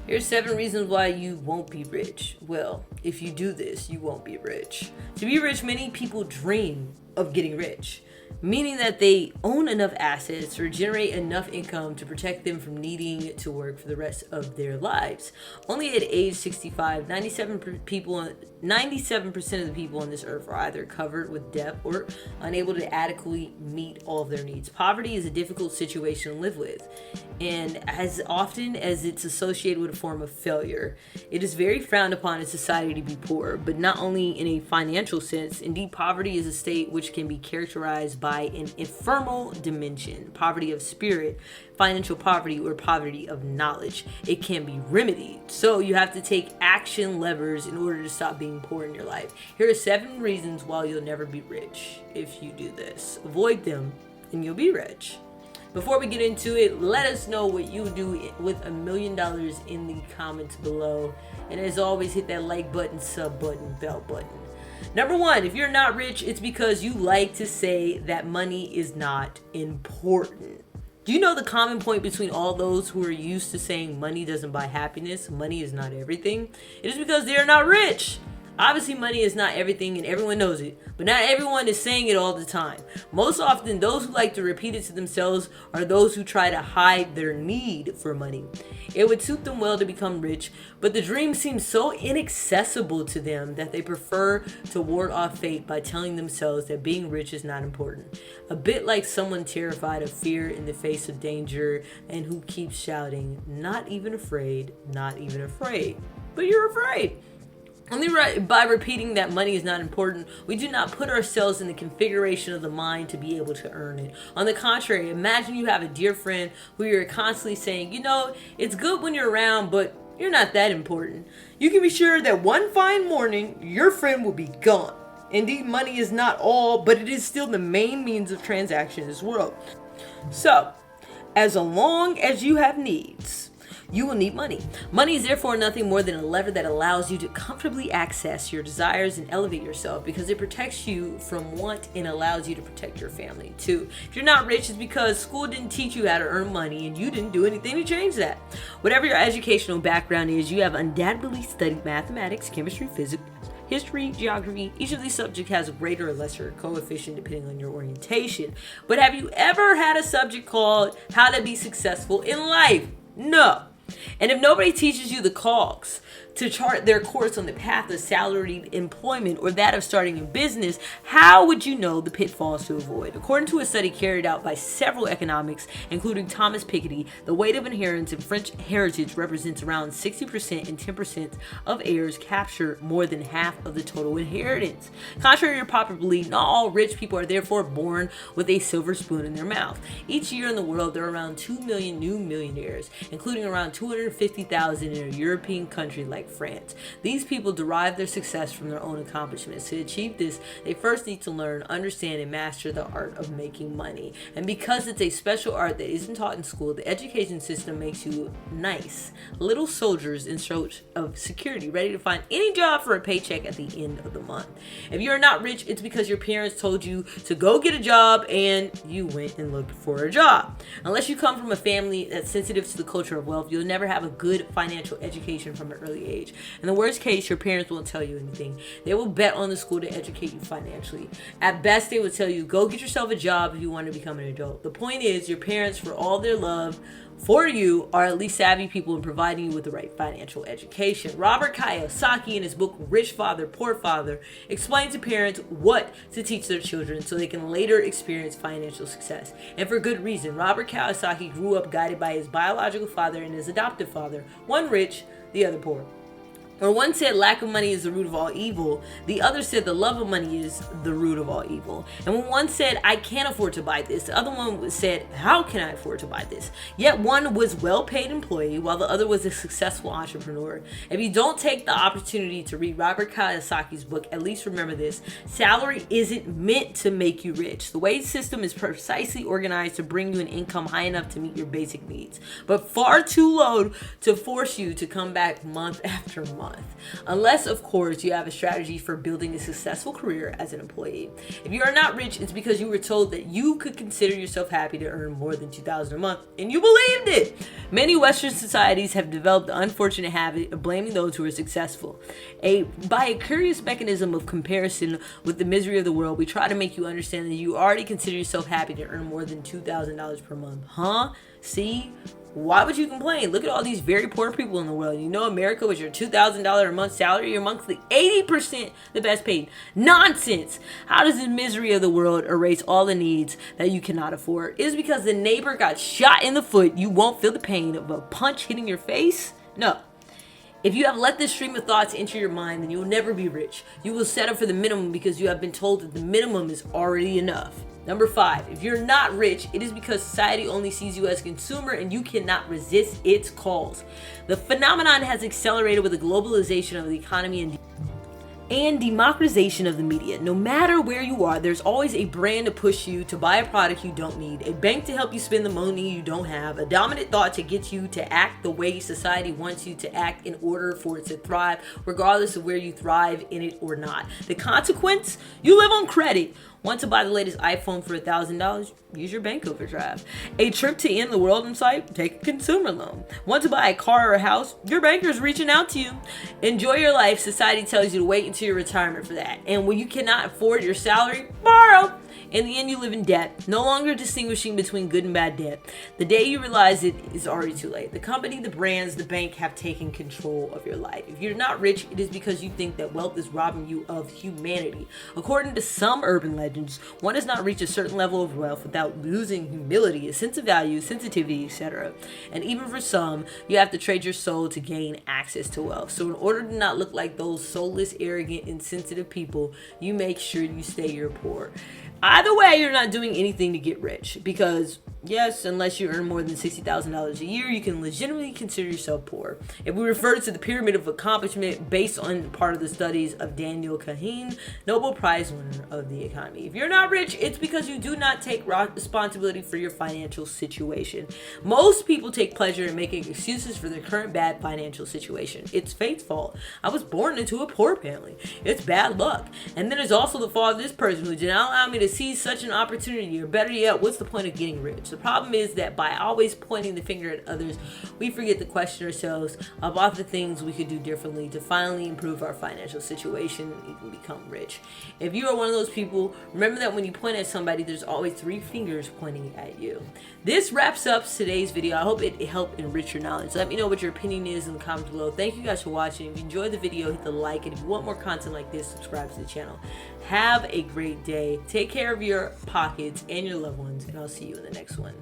Here's 7 reasons why you won't be rich. Well, if you do this, you won't be rich. To be rich, many people dream of getting rich, meaning that they own enough assets or generate enough income to protect them from needing to work for the rest of their lives. Only at age 65, 97% of the people on this earth are either covered with debt or unable to adequately meet all of their needs. Poverty is a difficult situation to live with, and as often as it's associated with a form of failure, it is very frowned upon in society to be poor, but not only in a financial sense. Indeed, poverty is a state which can be characterized by an ephemeral dimension, poverty of spirit, financial poverty, or poverty of knowledge. It can be remedied. So you have to take action levers in order to stop being poor in your life. Here are 7 reasons why you'll never be rich if you do this. Avoid them and you'll be rich. Before we get into it, let us know what you do with $1 million in the comments below. And as always, hit that like button, sub button, bell button. Number 1, if you're not rich, it's because you like to say that money is not important. Do you know the common point between all those who are used to saying money doesn't buy happiness, money is not everything? It is because they are not rich. Obviously, money is not everything and everyone knows it, but not everyone is saying it all the time. Most often, those who like to repeat it to themselves are those who try to hide their need for money. It would suit them well to become rich, but the dream seems so inaccessible to them that they prefer to ward off fate by telling themselves that being rich is not important. A bit like someone terrified of fear in the face of danger and who keeps shouting, "Not even afraid, not even afraid." But you're afraid. Only by repeating that money is not important, we do not put ourselves in the configuration of the mind to be able to earn it. On the contrary, imagine you have a dear friend who you're constantly saying, it's good when you're around, but you're not that important. You can be sure that one fine morning, your friend will be gone. Indeed, money is not all, but it is still the main means of transaction in this world. So, as long as you have needs, you will need money. Money is therefore nothing more than a lever that allows you to comfortably access your desires and elevate yourself, because it protects you from want and allows you to protect your family too. If you're not rich, it's because school didn't teach you how to earn money and you didn't do anything to change that. Whatever your educational background is, you have undoubtedly studied mathematics, chemistry, physics, history, geography. Each of these subjects has a greater or lesser coefficient depending on your orientation. But have you ever had a subject called How to Be Successful in Life? No. And if nobody teaches you the cogs to chart their course on the path of salaried employment or that of starting a business, how would you know the pitfalls to avoid? According to a study carried out by several economics, including Thomas Piketty, the weight of inheritance in French heritage represents around 60%, and 10% of heirs capture more than half of the total inheritance. Contrary to popular belief, not all rich people are therefore born with a silver spoon in their mouth. Each year in the world, there are around 2 million new millionaires, including around 250,000 in a European country like France. These people derive their success from their own accomplishments. To achieve this, they first need to learn, understand, and master the art of making money. And because it's a special art that isn't taught in school, the education system makes you nice little soldiers in search of security, ready to find any job for a paycheck at the end of the month. If you're not rich, it's because your parents told you to go get a job and you went and looked for a job. Unless you come from a family that's sensitive to the culture of wealth, you'll never have a good financial education from an early age. In the worst case, your parents won't tell you anything. They will bet on the school to educate you financially. At best, they will tell you, go get yourself a job if you want to become an adult. The point is, your parents, for all their love for you, are at least savvy people in providing you with the right financial education. Robert Kiyosaki, in his book Rich Father, Poor Father, explains to parents what to teach their children so they can later experience financial success. And for good reason. Robert Kiyosaki grew up guided by his biological father and his adoptive father, one rich, the other poor. Where one said lack of money is the root of all evil, the other said the love of money is the root of all evil. And when one said, I can't afford to buy this, the other one said, how can I afford to buy this? Yet one was a well-paid employee while the other was a successful entrepreneur. If you don't take the opportunity to read Robert Kiyosaki's book, at least remember this: salary isn't meant to make you rich. The wage system is precisely organized to bring you an income high enough to meet your basic needs, but far too low to force you to come back month after month. month. Unless, of course, you have a strategy for building a successful career as an employee. If you are not rich, it's because you were told that you could consider yourself happy to earn more than $2,000 a month, and you believed it. Many Western societies have developed the unfortunate habit of blaming those who are successful. By a curious mechanism of comparison with the misery of the world, we try to make you understand that you already consider yourself happy to earn more than $2,000 per month. Huh? See? Why would you complain? Look at all these very poor people in the world. You know, America, with your $2,000 a month salary, you're amongst the 80% the best paid. Nonsense! How does the misery of the world erase all the needs that you cannot afford? It is because the neighbor got shot in the foot, you won't feel the pain of a punch hitting your face? No. If you have let this stream of thoughts enter your mind, then you will never be rich. You will settle for the minimum because you have been told that the minimum is already enough. Number 5, if you're not rich, it is because society only sees you as a consumer and you cannot resist its calls. The phenomenon has accelerated with the globalization of the economy and democratization of the media. No matter where you are, there's always a brand to push you to buy a product you don't need, a bank to help you spend the money you don't have, a dominant thought to get you to act the way society wants you to act in order for it to thrive, regardless of where you thrive in it or not. The consequence? You live on credit. Want to buy the latest iPhone for $1,000? Use your bank overdraft. A trip to end the world in sight? Take a consumer loan. Want to buy a car or a house? Your banker's reaching out to you. Enjoy your life. Society tells you to wait until your retirement for that. And when you cannot afford your salary, borrow. In the end, you live in debt, no longer distinguishing between good and bad debt. The day you realize it is already too late. The company, the brands, the bank have taken control of your life. If you're not rich, it is because you think that wealth is robbing you of humanity. According to some urban legends, one does not reach a certain level of wealth without losing humility, a sense of value, sensitivity, etc. And even for some, you have to trade your soul to gain access to wealth. So in order to not look like those soulless, arrogant, insensitive people, you make sure you stay poor. Either way, you're not doing anything to get rich because, yes, unless you earn more than $60,000 a year, you can legitimately consider yourself poor. If we refer to the pyramid of accomplishment based on part of the studies of Daniel Kahneman, Nobel Prize winner of the economy. If you're not rich, it's because you do not take responsibility for your financial situation. Most people take pleasure in making excuses for their current bad financial situation. It's fate's fault. I was born into a poor family. It's bad luck. And then there's also the fault of this person who did not allow me to see such an opportunity, or better yet, what's the point of getting rich? The problem is that by always pointing the finger at others, we forget to question ourselves about the things we could do differently to finally improve our financial situation and even become rich. If you are one of those people, remember that when you point at somebody, there's always 3 fingers pointing at you. This wraps up today's video. I hope it helped enrich your knowledge. Let me know what your opinion is in the comments below. Thank you guys for watching. If you enjoyed the video, hit the like, and if you want more content like this, subscribe to the channel. Have a great day. Take care of your pockets and your loved ones, and I'll see you in the next one.